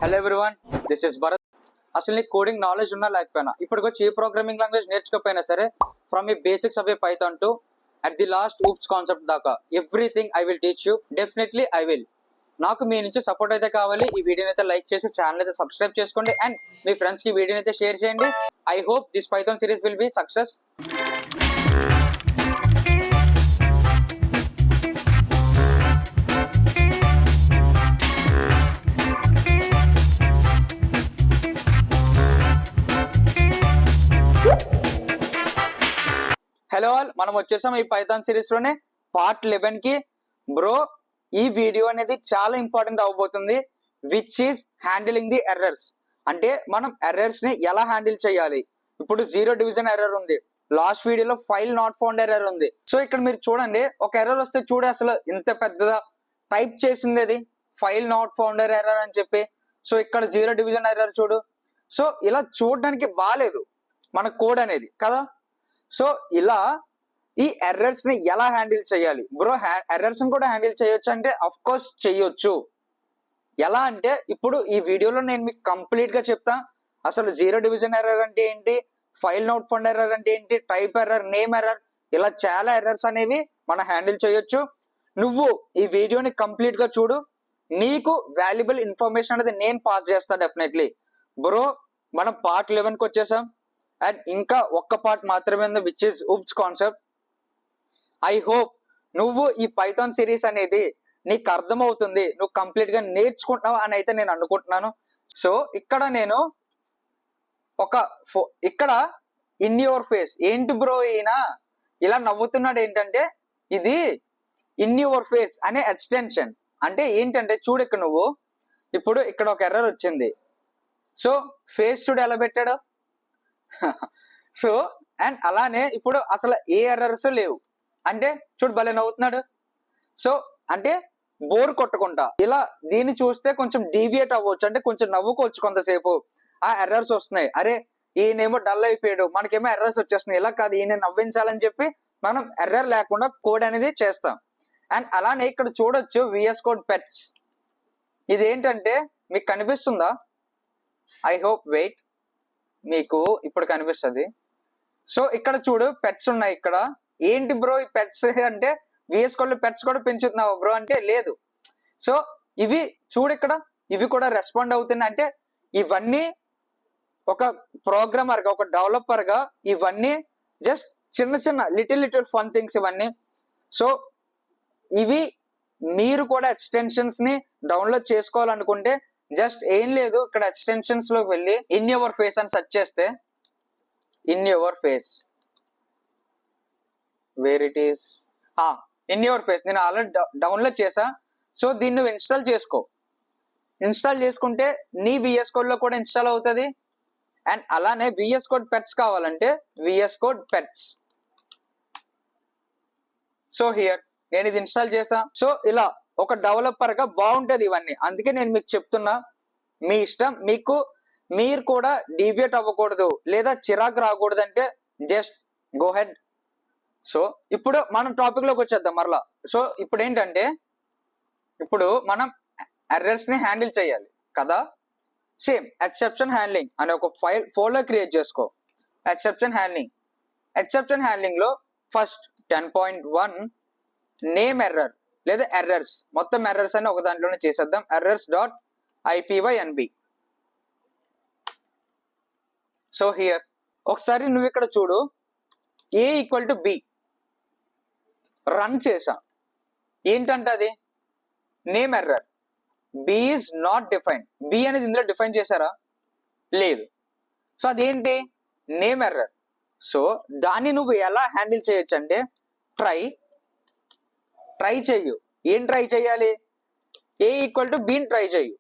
Hello everyone, this is Bharat. అసలు నీకు coding knowledge ఉన్నా లేకపోయినా ఇప్పటికొచ్చి ఏ ప్రోగ్రామింగ్ లాంగ్వేజ్ నేర్చుకోకపోయినా సరే, ఫ్రమ్ ఈ basics of a Python to at the last oops concept దాకా everything I will teach you. Definitely I will. నాకు మీ నుంచి సపోర్ట్ అయితే కావాలి. ఈ వీడియోని అయితే లైక్ చేసి ఛానల్ అయితే సబ్స్క్రైబ్ చేసుకోండి అండ్ మీ ఫ్రెండ్స్ కి వీడియోని అయితే షేర్ చేయండి. I hope this Python series will be success. Hello all, మనం వచ్చేసాం ఈ పైథాన్ సిరీస్ లోనే పార్ట్ 11 కి. బ్రో, ఈ వీడియో అనేది చాలా ఇంపార్టెంట్ అవబోతుంది, which is handling the errors. అంటే మనం ఎర్రర్స్ ని ఎలా హ్యాండిల్ చేయాలి. ఇప్పుడు జీరో డివిజన్ ఎర్రర్ ఉంది, లాస్ట్ వీడియోలో ఫైల్ నాట్ ఫౌండ్ ఎర్రర్ ఉంది. సో ఇక్కడ మీరు చూడండి, ఒక ఎర్రర్ వస్తే చూడే అసలు ఇంత పెద్దదా టైప్ చేసింది అది ఫైల్ నాట్ ఫౌండర్ ఎర్రర్ అని చెప్పి. సో ఇక్కడ జీరో డివిజన్ ఎర్రర్ చూడు. సో ఇలా చూడడానికి బాగాలేదు మన కోడ్ అనేది కదా. సో ఇలా ఈ ఎర్రర్స్ ని ఎలా హ్యాండిల్ చేయాలి బ్రో? ఎర్రర్స్ ని కూడా హ్యాండిల్ చేయొచ్చు అంటే అఫ్ కోర్స్ చేయొచ్చు. ఎలా అంటే ఇప్పుడు ఈ వీడియోలో నేను మీకు కంప్లీట్ గా చెప్తా. అసలు జీరో డివిజన్ ఎర్రర్ అంటే ఏంటి, ఫైల్ నోట్ ఫౌండ్ ఎర్రర్ అంటే ఏంటి, టైప్ ఎర్రర్, నేమ్ ఎర్రర్, ఇలా చాలా ఎర్రర్స్ అనేవి మనం హ్యాండిల్ చేయొచ్చు. నువ్వు ఈ వీడియోని కంప్లీట్ గా చూడు, నీకు వాల్యుబుల్ ఇన్ఫర్మేషన్ అనేది నేను పాస్ చేస్తా డెఫినెట్లీ. బ్రో, మనం పార్ట్ 11 కి వచ్చేసాం అండ్ ఇంకా ఒక్క పార్ట్ మాత్రమే ఉంది, which is oops concept. I hope నువ్వు ఈ పైథాన్ సిరీస్ అనేది నీకు అర్థమవుతుంది, నువ్వు కంప్లీట్ గా నేర్చుకుంటున్నావు అని అయితే నేను అనుకుంటున్నాను. సో ఇక్కడ నేను ఇక్కడ ఇన్ యువర్ ఫేస్ ఏంటి బ్రో ఈయన ఇలా నవ్వుతున్నాడు ఏంటంటే, ఇది ఇన్ యువర్ ఫేస్ అనే ఎక్స్టెన్షన్. అంటే ఏంటంటే చూడు, ఇక్కడ నువ్వు ఇప్పుడు ఇక్కడ ఒక ఎర్రర్ వచ్చింది. సో ఫేస్ చూడు ఎలా పెట్టాడు. సో అండ్ అలానే ఇప్పుడు అసలు ఏ ఎర్రర్స్ లేవు అంటే చూడు భలే నవ్వుతున్నాడు. సో అంటే బోర్ కొట్టుకుంటా ఇలా దీన్ని చూస్తే కొంచెం డీవియేట్ అవ్వచ్చు, అంటే కొంచెం నవ్వుకోవచ్చు కొంతసేపు. ఆ ఎర్రర్స్ వస్తున్నాయి, అరే ఈయనేమో డల్ అయిపోయాడు, మనకేమో ఎర్రర్స్ వచ్చేస్తున్నాయి. ఇలా కాదు, ఈయన నవ్వించాలని చెప్పి మనం ఎర్రర్ లేకుండా కోడ్ అనేది చేస్తాం. అండ్ అలానే ఇక్కడ చూడొచ్చు విఎస్ కోడ్ పెట్స్. ఇదేంటంటే మీకు కనిపిస్తుందా? ఐ హోప్ వెయిట్, మీకు ఇప్పుడు కనిపిస్తుంది. సో ఇక్కడ చూడు పెట్స్ ఉన్నాయి. ఇక్కడ ఏంటి బ్రో ఈ పెట్స్ అంటే, విఎస్ కోడ్ లో పెట్స్ కూడా పెంచుతున్నావు బ్రో అంటే లేదు. సో ఇవి చూడు, ఇక్కడ ఇవి కూడా రెస్పాండ్ అవుతున్నాయి. అంటే ఇవన్నీ ఒక ప్రోగ్రామర్ గా, ఒక డెవలపర్ గా ఇవన్నీ జస్ట్ చిన్న చిన్న లిటిల్ ఫన్ థింగ్స్ ఇవన్నీ. సో ఇవి మీరు కూడా ఎక్స్టెన్షన్స్ ని డౌన్లోడ్ చేసుకోవాలనుకుంటే జస్ట్ ఏం లేదు, ఇక్కడ ఎక్స్టెన్షన్స్ లోకి వెళ్ళి ఇన్ యువర్ ఫేస్ అని సెర్చ్ చేస్తే, in your face where it is, in your face నేను ఆల్రెడీ డౌన్లోడ్ చేసా. సో దీన్ని నువ్వు ఇన్స్టాల్ చేసుకో. ఇన్స్టాల్ చేసుకుంటే నీ విఎస్ కోడ్ లో కూడా ఇన్స్టాల్ అవుతుంది. అండ్ అలానే విఎస్ కోడ్ పెట్స్ కావాలంటే VS code pets. So here నేను ఇది ఇన్స్టాల్ చేసా. సో ఇలా ఒక డెవలపర్ గా బాగుంటది ఇవన్నీ. అందుకే నేను మీకు చెప్తున్నా, మీ ఇష్టం. మీరు కూడా డీవియేట్ అవ్వకూడదు లేదా చిరాకు రాకూడదు అంటే జస్ట్ గో హెడ్. సో ఇప్పుడు మనం టాపిక్ లోకి వచ్చేద్దాం మరలా. సో ఇప్పుడు ఏంటంటే, ఇప్పుడు మనం ఎర్రర్స్ ని హ్యాండిల్ చేయాలి కదా. సేమ్ ఎక్సెప్షన్ హ్యాండ్లింగ్ అనే ఒక ఫోల్డర్ క్రియేట్ చేసుకో. ఎక్సెప్షన్ హ్యాండ్లింగ్ లో ఫస్ట్ 10.1 నేమ్ ఎర్రర్ లేదా ఎర్రర్స్, మొత్తం ఎర్రర్స్ అని ఒక దాంట్లోనే చేసేద్దాం. errors.ipynb. సో హియర్ ఒకసారి నువ్వు ఇక్కడ చూడు, a = b రన్ చేసా. ఏంటంటే అది name error, b is not define. b అనేది ఇందులో డిఫైన్ చేశారా? లేదు. సో అదేంటి? Name error. సో దాన్ని నువ్వు ఎలా హ్యాండిల్ చేయొచ్చు అంటే, ట్రై చెయ్యు. ఏం ట్రై చేయాలి? a = b ట్రై చెయ్యు.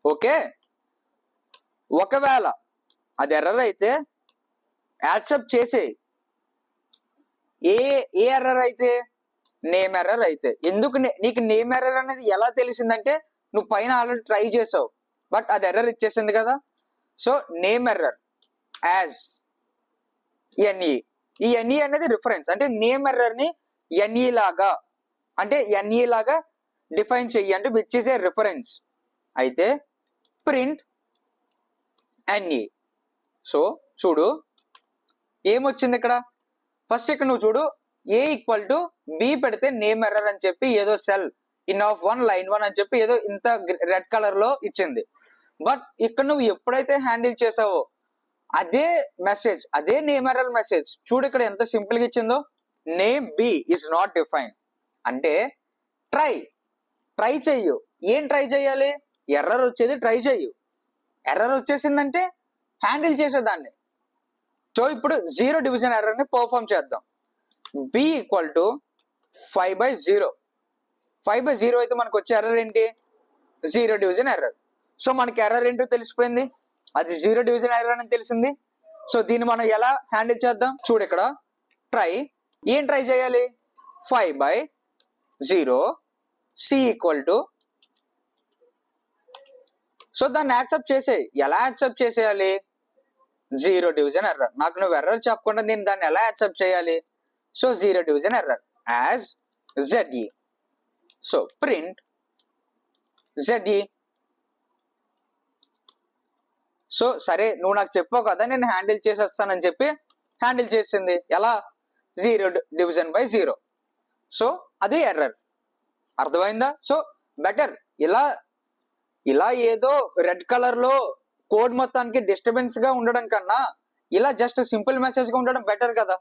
ఓకే, ఒకవేళ అది ఎర్రర్ అయితే యాక్సెప్ట్ చేసే. ఏ ఎర్రర్ అయితే? నేమ్ ఎర్రర్ అయితే. ఎందుకు నీకు నేమ్ ఎర్రర్ అనేది ఎలా తెలిసిందంటే, నువ్వు పైన ఆల్రెడీ ట్రై చేసావు బట్ అది ఎర్రర్ ఇచ్చేసింది కదా. So name error as NE. ఈ ఎన్ఈ అనేది రిఫరెన్స్, అంటే నేమ్ ఎర్రర్ ని ఎన్ఈ లాగా, అంటే ఎన్ఈ లాగా డిఫైన్ చెయ్యి, అంటే విచ్ ఈస్ ఏ రిఫరెన్స్. అయితే ప్రింట్ ఎన్ఈ. సో చూడు ఏమొచ్చింది ఇక్కడ. ఫస్ట్ ఇక్కడ నువ్వు చూడు, ఏ ఈక్వల్ టు బి పెడితే నేమ్ ఎర్రర్ అని చెప్పి ఏదో సెల్ ఇన్ ఆఫ్ 1 లైన్ 1 అని చెప్పి ఏదో ఇంత రెడ్ కలర్ లో ఇచ్చింది. బట్ ఇక్కడ నువ్వు ఎప్పుడైతే హ్యాండిల్ చేసావో అదే మెసేజ్, అదే నేమ్ ఎర్రర్ మెసేజ్ చూడు ఇక్కడ ఎంత సింపుల్ గా ఇచ్చిందో. Name B is not define అంటే ట్రై చెయ్యు. ఏం ట్రై చేయాలి? ఎర్రర్ వచ్చేది ట్రై చెయ్యు. ఎర్రర్ వచ్చేసిందంటే హ్యాండిల్ చేసేదాన్ని. సో ఇప్పుడు 0 డివిజన్ ఎర్రర్ ని పర్ఫామ్ చేద్దాం. B equal to 5/0. 5/0 అయితే మనకు వచ్చే ఎర్రర్ ఏంటి? 0 డివిజన్ ఎర్రర్. సో మనకి ఎర్రర్ ఏంటో తెలిసిపోయింది, అది 0 డివిజన్ ఎర్రర్ అని తెలిసింది. సో దీన్ని మనం ఎలా హ్యాండిల్ చేద్దాం? చూడు ఇక్కడ ఏం ట్రై చేయాలి? 5/0 సి ఈక్వల్ టు. సో దాన్ని యాక్సెప్ట్ చేసేయి. ఎలా యాక్సెప్ట్ చేసేయాలి? 0 డివిజన్ ఎర్రర్. నాకు నువ్వు ఎర్రర్ చెప్పకుండా నేను దాన్ని ఎలా యాక్సెప్ట్ చేయాలి? So 0 division error as ZE. So print ZE. So సరే నువ్వు నాకు చెప్పావు కదా నేను హ్యాండిల్ చేసేస్తానని చెప్పి హ్యాండిల్ చేసింది. ఎలా? 0 డివిజన్ బై 0. సో అది ఎర్రర్. అర్థమైందా? సో బెటర్ ఇలా ఏదో రెడ్ కలర్ లో కోడ్ మొత్తానికి డిస్టర్బెన్స్ గా ఉండడం కన్నా ఇలా జస్ట్ సింపుల్ మెసేజ్ గా ఉండడం బెటర్ కదా.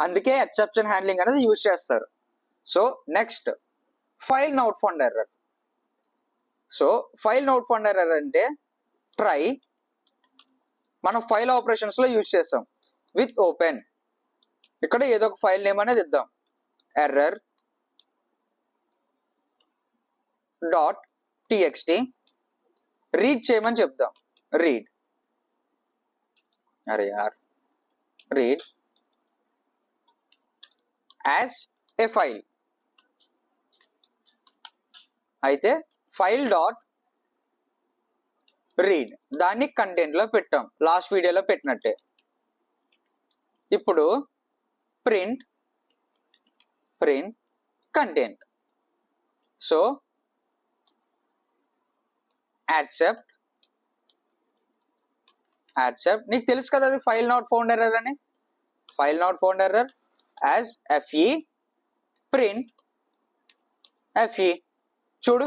అందుకే ఎక్సెప్షన్ హ్యాండ్లింగ్ అనేది యూజ్ చేస్తారు. So next file not found error. So file not found error అంటే మనం ఫైల్ ఆపరేషన్స్ లో యూజ్ చేస్తాం విత్ ఓపెన్. ఇక్కడ ఏదో ఒక ఫైల్ నేమ్ అనేది ఇద్దాం, ఎర్రర్ .txt. రీడ్ చేయమని చెప్దాం, రీడ్ యాజ్ ఏ ఫైల్. అయితే ఫైల్ డాట్ రీడ్ దాన్ని కంటెంట్ లో పెట్టాం, లాస్ట్ వీడియోలో పెట్టినట్టే. ఇప్పుడు ప్రింట్ కంటెంట్. సో యాక్సెప్ట్ నీకు తెలుసు కదా అది ఫైల్ నాట్ ఫౌండ్ ఎర్రర్ అని. File not found error as FE print FE. చూడు,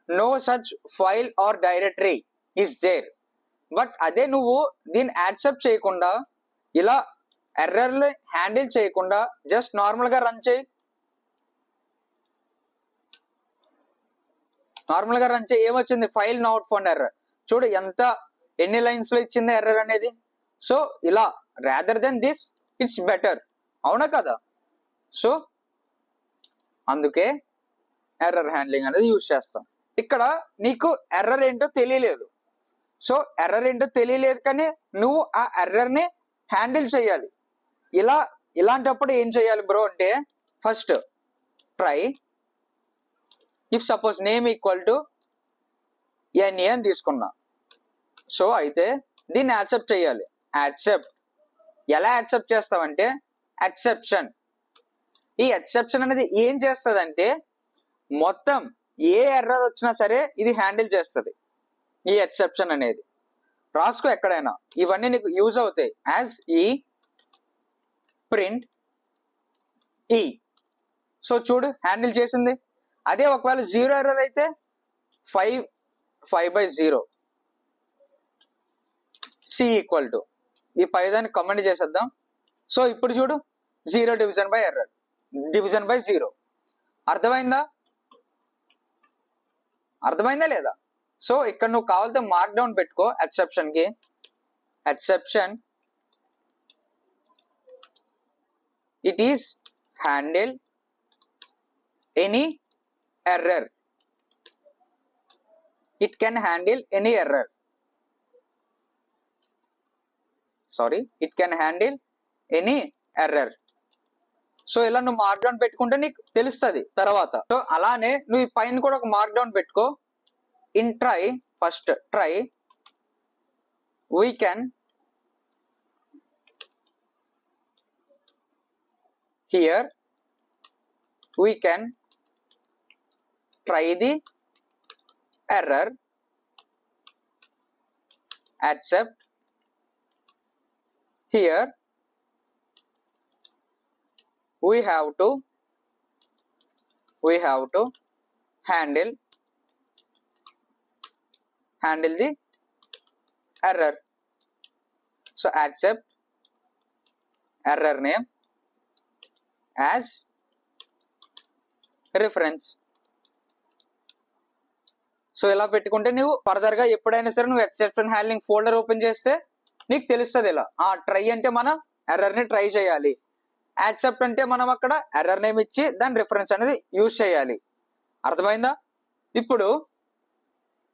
no such file or directory is there. But అదే నువ్వు దీన్ని యాక్సెప్ట్ చేయకుండా ఇలా ఎర్రర్లు హ్యాండిల్ చేయకుండా జస్ట్ నార్మల్ గా రన్ చేయి. ఏమొచ్చింది? File not found error. చూడు ఎన్ని లైన్స్ లో ఇచ్చింది ఎర్రర్ అనేది. సో ఇలా rather than this it's better, అవునా కదా. సో అందుకే ఎర్రర్ హ్యాండ్లింగ్ అనేది యూజ్ చేస్తాం. ఇక్కడ నీకు ఎర్రర్ ఏంటో తెలియలేదు. సో ఎర్రర్ ఏంటో తెలియలేదు కానీ నువ్వు ఆ ఎర్రర్ ని హ్యాండిల్ చేయాలి. ఇలాంటప్పుడు ఏం చేయాలి బ్రో అంటే, first try if suppose name equal to NE అని తీసుకున్నా. సో అయితే దీన్ని యాక్సెప్ట్ చేయాలి. ఎలా యాక్సెప్ట్ చేస్తామంటే ఎక్సెప్షన్. ఈ ఎక్సెప్షన్ అనేది ఏం చేస్తుందంటే మొత్తం ఏ ఎర్రర్ వచ్చినా సరే ఇది హ్యాండిల్ చేస్తుంది. ఈ ఎక్సెప్షన్ అనేది రాసుకో ఎక్కడైనా, ఇవన్నీ నీకు యూజ్ అవుతాయి. As print E. సో చూడు హ్యాండిల్ చేసింది. అదే ఒకవేళ 0 ఎర్రర్ అయితే 5/0 సి ఈక్వల్ టు ఈ పైదాన్ని కమెంట్ చేసేద్దాం. సో ఇప్పుడు చూడు 0 డివిజన్ బై 0. అర్థమైందా లేదా? సో ఇక్కడ నువ్వు కావాలంటే మార్క్ డౌన్ పెట్టుకో ఎక్సెప్షన్ కి. Exception it is handle any error. It can handle any error. So ఇలా నువ్వు మార్క్ డౌన్ పెట్టుకుంటే నీకు తెలుస్తుంది తర్వాత. సో అలానే నువ్వు ఈ పైన కూడా ఒక మార్క్ డౌన్ పెట్టుకో. In first try we can hear we can try the error accept. Here we have to handle the error. So accept error name as reference. So ఇలా పెట్టుకుంటే నువ్వు ఫర్దర్ గా ఎప్పుడైనా సరే నువ్వు ఎక్సెప్షన్ హ్యాండ్లింగ్ ఫోల్డర్ ఓపెన్ చేస్తే నీకు తెలుస్తుంది ఇలా ట్రై అంటే మనం ఎర్రర్ ని ట్రై చేయాలి, యాక్సెప్ట్ అంటే మనం అక్కడ ఎర్రర్ నేమ్ ఇచ్చి దాని రిఫరెన్స్ అనేది యూజ్ చేయాలి. అర్థమైందా? ఇప్పుడు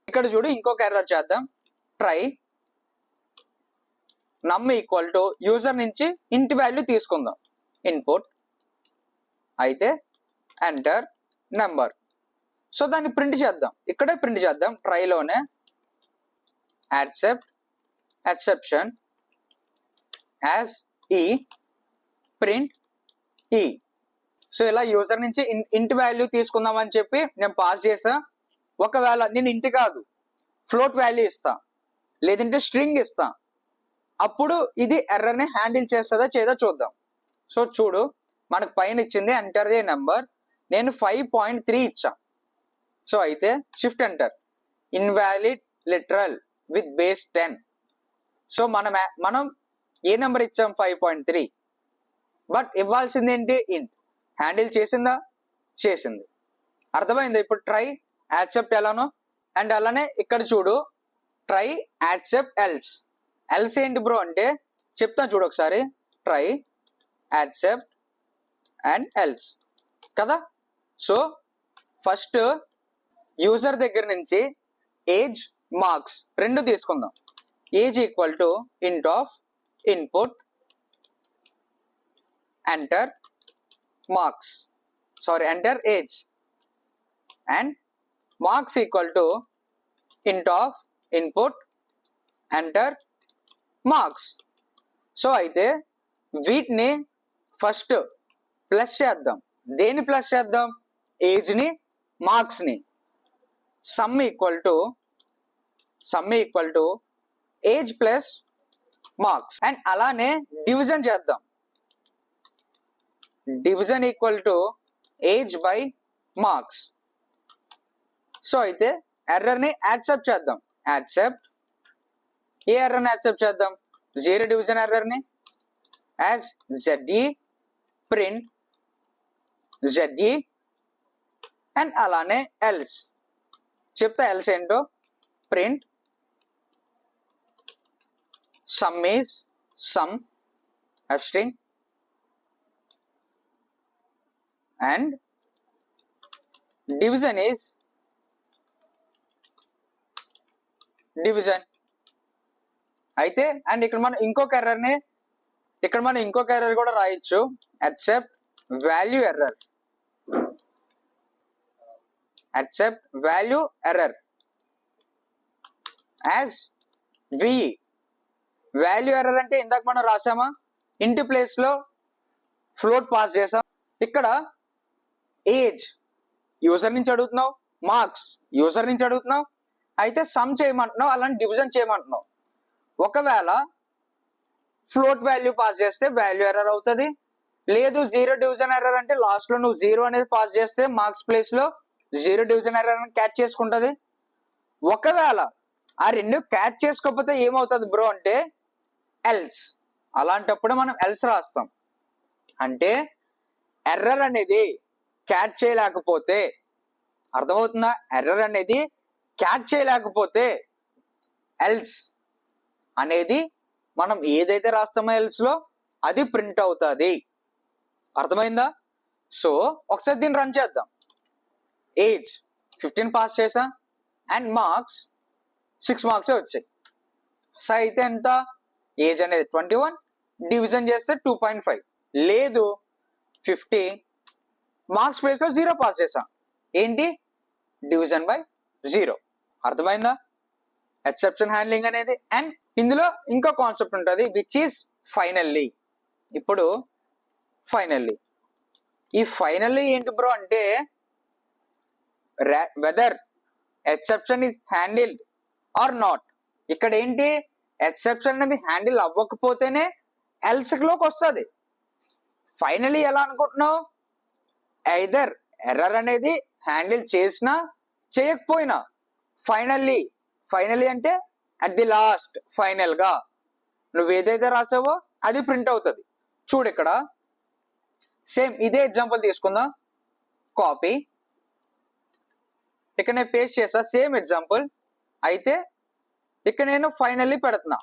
ఇక్కడ చూడు ఇంకొక ఎర్రర్ చేద్దాం. ట్రై నమ్ ఈక్వల్ టు యూజర్ నుంచి ఇంటి వాల్యూ తీసుకుందాం. ఇన్పుట్ అయితే ఎంటర్ నెంబర్. సో దాన్ని ప్రింట్ చేద్దాం, ఇక్కడే ప్రింట్ చేద్దాం. ట్రైలోనే యాక్సెప్ట్ ఎక్సెప్షన్ యాజ్ ఈ ప్రింట్ ఈ. సో ఇలా యూజర్ నుంచి ఇంటి వాల్యూ తీసుకుందాం అని చెప్పి నేను పాస్ చేసా. ఒకవేళ నేను ఇంటి కాదు ఫ్లోట్ వాల్యూ ఇస్తా, లేదంటే స్ట్రింగ్ ఇస్తా, అప్పుడు ఇది ఎర్రర్ని హ్యాండిల్ చేస్తుందా చేయదో చూద్దాం. సో చూడు మనకు పైన ఇచ్చింది ఎంటర్ ది నెంబర్, నేను 5.3 ఇచ్చా. సో అయితే shift enter invalid literal with base 10. So మనం ఏ నెంబర్ ఇచ్చాం 5.3, బట్ ఇవ్వాల్సింది ఏంటి ఇంట్. హ్యాండిల్ చేసిందా? చేసింది. అర్థమైందా? ఇప్పుడు ట్రై యాక్సెప్ట్ ఎలానో. అండ్ అలానే ఇక్కడ చూడు ట్రై యాక్సెప్ట్ ఎల్స్. ఎల్స్ ఏంటి బ్రో అంటే చెప్తాను చూడు ఒకసారి. ట్రై యాక్సెప్ట్ అండ్ ఎల్స్ కదా. సో ఫస్ట్ యూజర్ దగ్గర నుంచి ఏజ్ మార్క్స్ రెండు తీసుకుందాం. ఏజ్ ఈక్వల్ టు ఇంట్ of input enter marks, sorry enter age, and marks equal to ఇంట్ of input enter marks. So అయితే వీటిని ఫస్ట్ ప్లస్ చేద్దాం. దేని ప్లస్ చేద్దాం? ఏజ్ ని మార్క్స్ ని. Sum equal to age plus marks. And అలానే డివిజన్ చేద్దాం. Division equal to age by marks. So అయితే ఎర్రర్ ని యాక్సెప్ట్ చేద్దాం. యాక్సెప్ట్ ఏ ఎర్రర్ ని యాక్సెప్ట్ చేద్దాం? 0 డివిజన్ ఎర్రర్ ని as ZE print ZE. And అలానే ఎల్స్ చెప్తా. ఎల్స్ ఏంటో print some is some f string and division is division. అయితే అండ్ ఇక్కడ మనం ఇంకొక ఎర్రర్ కూడా రాయొచ్చు. Accept value error. Accept value error as VE. Value error అంటే ఇందాక మనం రాసామా, ఇంటి ప్లేస్ లో ఫ్లోట్ పాస్ చేసాం. ఇక్కడ ఏజ్ యూజర్ నుంచి అడుగుతున్నావు, మార్క్స్ యూజర్ నుంచి అడుగుతున్నావు, అయితే సమ్ చేయమంటున్నావు, అలాంటి డివిజన్ చేయమంటున్నావు. ఒకవేళ ఫ్లోట్ వాల్యూ పాస్ చేస్తే వాల్యూ ఎర్రర్ అవుతుంది. లేదు 0 డివిజన్ ఎర్రర్ అంటే లాస్ట్ లో నువ్వు 0 అనేది పాస్ చేస్తే మార్క్స్ ప్లేస్ లో 0 డివిజన్ ఎర్రర్ క్యాచ్ చేసుకుంటది. ఒకవేళ ఆ రెండు క్యాచ్ చేసుకోకపోతే ఏమవుతుంది బ్రో అంటే ఎల్స్. అలాంటప్పుడు మనం ఎల్స్ రాస్తాం. అంటే ఎర్రర్ అనేది క్యాచ్ చేయలేకపోతే, అర్థమవుతుందా? ఎర్రర్ అనేది క్యాచ్ చేయలేకపోతే ఎల్స్ అనేది మనం ఏదైతే రాస్తామో ఎల్స్ లో అది ప్రింట్ అవుతుంది. అర్థమైందా? సో ఒకసారి దీన్ని రన్ చేద్దాం. ఏజ్ 15 పాస్ చేసా అండ్ మార్క్స్ 6 మార్క్స్ వచ్చాయి. సో అయితే ఎంత? ఏజ్ అనేది 21, డివిజన్ చేస్తే 2.5. లేదు 50, మార్క్స్ ప్లేస్ లో 0 పాస్ చేసా. ఏంటి? Division by 0. అర్థమైందా ఎక్సెప్షన్ హ్యాండ్లింగ్ అనేది? అండ్ ఇందులో ఇంకో కాన్సెప్ట్ ఉంటుంది విచ్ ఈస్ ఫైనల్లీ. ఇప్పుడు ఫైనల్లీ, ఈ ఫైనల్లీ ఏంటి బ్రో అంటే whether exception is handled or not. ఇక్కడ ఏంటి, ఎక్సెప్షన్ అనేది హ్యాండిల్ అవ్వకపోతేనే ఎల్స్ లోకి వస్తుంది. ఫైనలీ ఎలా అనుకుంటున్నావు, ఐదర్ ఎర్రర్ అనేది హ్యాండిల్ చేసినా చేయకపోయినా ఫైనల్లీ అంటే అట్ ది లాస్ట్ ఫైనల్ గా నువ్వు ఏదైతే రాసావో అది ప్రింట్ అవుతుంది. చూడు ఇక్కడ సేమ్ ఇదే ఎగ్జాంపుల్ తీసుకుందాం, కాపీ, ఇక్కడ నేను పేస్ట్ చేస్తా సేమ్ ఎగ్జాంపుల్. అయితే ఇక్కడ నేను ఫైనల్లీ పెడుతున్నా,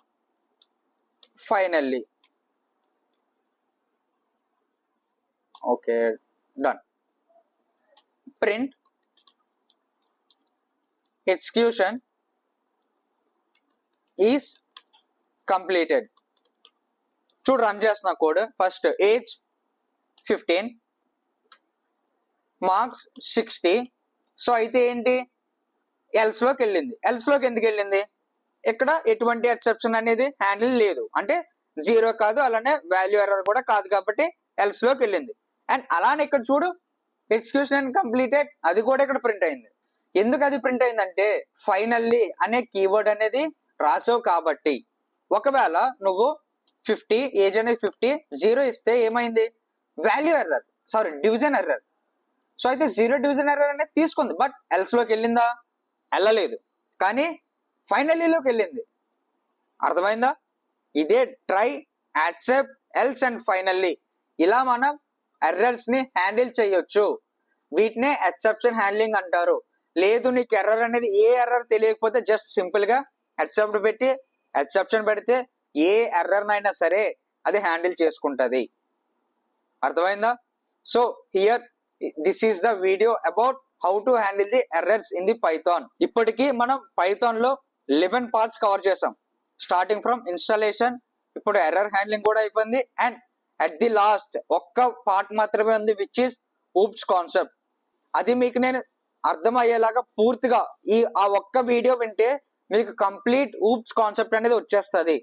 finally okay done. Print execution is completed. చూడు రన్ చేస్తున్నా code. First age 15, marks 60. So అయితే ఏంటి, ఎల్స్ లోకి వెళ్ళింది. ఎల్స్ లోకి ఎందుకు వెళ్ళింది, ఇక్కడ ఎటువంటి ఎక్సెప్షన్ అనేది హ్యాండిల్ లేదు, అంటే 0 కాదు, అలానే వాల్యూ ఎర్రర్ కూడా కాదు, కాబట్టి ఎల్స్ లోకి వెళ్ళింది. అండ్ అలానే ఇక్కడ చూడు ఎగ్జిక్యూషన్ కంప్లీటెడ్, అది కూడా ఇక్కడ ప్రింట్ అయింది. ఎందుకు అది ప్రింట్ అయిందంటే ఫైనల్లీ అనే కీవర్డ్ అనేది రాసావు కాబట్టి. ఒకవేళ నువ్వు 50, ఏజ్ అనేది 50, 0 ఇస్తే ఏమైంది, value error, sorry division error. So అయితే 0 డివిజన్ ఎర్రర్ అనేది తీసుకుంది, బట్ ఎల్స్ లోకి వెళ్ళిందా, వెళ్ళలేదు, కానీ ఫైనల్లీలోకి వెళ్ళింది. అర్థమైందా? ఇదే try, accept, else and finally, ఇలా మనం ఎర్రర్స్ ని హ్యాండిల్ చేయొచ్చు. వీటినే ఎక్సెప్షన్ హ్యాండ్లింగ్ అంటారు. లేదు నీకు ఎర్రర్ అనేది ఏ ఎర్రర్ తెలియకపోతే జస్ట్ సింపుల్ గా ఎక్సెప్ట్ పెట్టి ఎక్సెప్షన్ పెడితే ఏ ఎర్రర్ అయినా సరే అది హ్యాండిల్ చేసుకుంటది. అర్థమైందా? So here this is the video about how to handle the errors in the Python. ఇప్పటికీ మనం పైథాన్ లో 11 పార్ట్స్ కవర్ చేసాం, స్టార్టింగ్ ఫ్రమ్ ఇన్స్టాలేషన్. ఇప్పుడు ఎర్రర్ హ్యాండ్లింగ్ కూడా అయిపోయింది. అండ్ అట్ ది లాస్ట్ ఒక్క పార్ట్ మాత్రమే ఉంది, విచ్ ఇస్ ఊప్స్ కాన్సెప్ట్. అది మీకు నేను అర్థమయ్యేలాగా పూర్తిగా ఆ ఒక్క వీడియో వింటే మీకు కంప్లీట్ ఊప్స్ కాన్సెప్ట్ అనేది వచ్చేస్తుంది.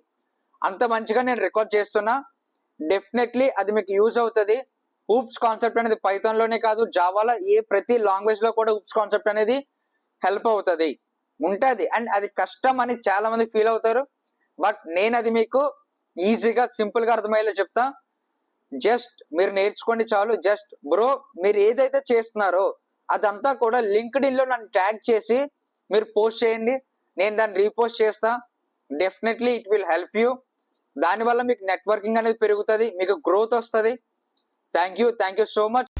అంత మంచిగా నేను రికార్డ్ చేస్తున్నా. డెఫినెట్లీ అది మీకు యూజ్ అవుతుంది. ఊప్స్ కాన్సెప్ట్ అనేది పైథాన్ లోనే కాదు, జావాలో ప్రతి లాంగ్వేజ్ లో కూడా ఊప్స్ కాన్సెప్ట్ అనేది హెల్ప్ అవుతుంది, ఉంటది. అండ్ అది కష్టం అని చాలా మంది ఫీల్ అవుతారు, బట్ నేను అది మీకు ఈజీగా సింపుల్ గా అర్థమయ్యేలా చెప్తా. జస్ట్ మీరు నేర్చుకోండి చాలు. జస్ట్ బ్రో మీరు ఏదైతే చేస్తున్నారో అదంతా కూడా లింక్డ్ ఇన్ లో నన్ను ట్యాగ్ చేసి మీరు పోస్ట్ చేయండి, నేను దాన్ని రీపోస్ట్ చేస్తా. Definitely it will help you. దానివల్ల మీకు నెట్వర్కింగ్ అనేది పెరుగుతుంది, మీకు గ్రోత్ వస్తుంది. Thank you so much.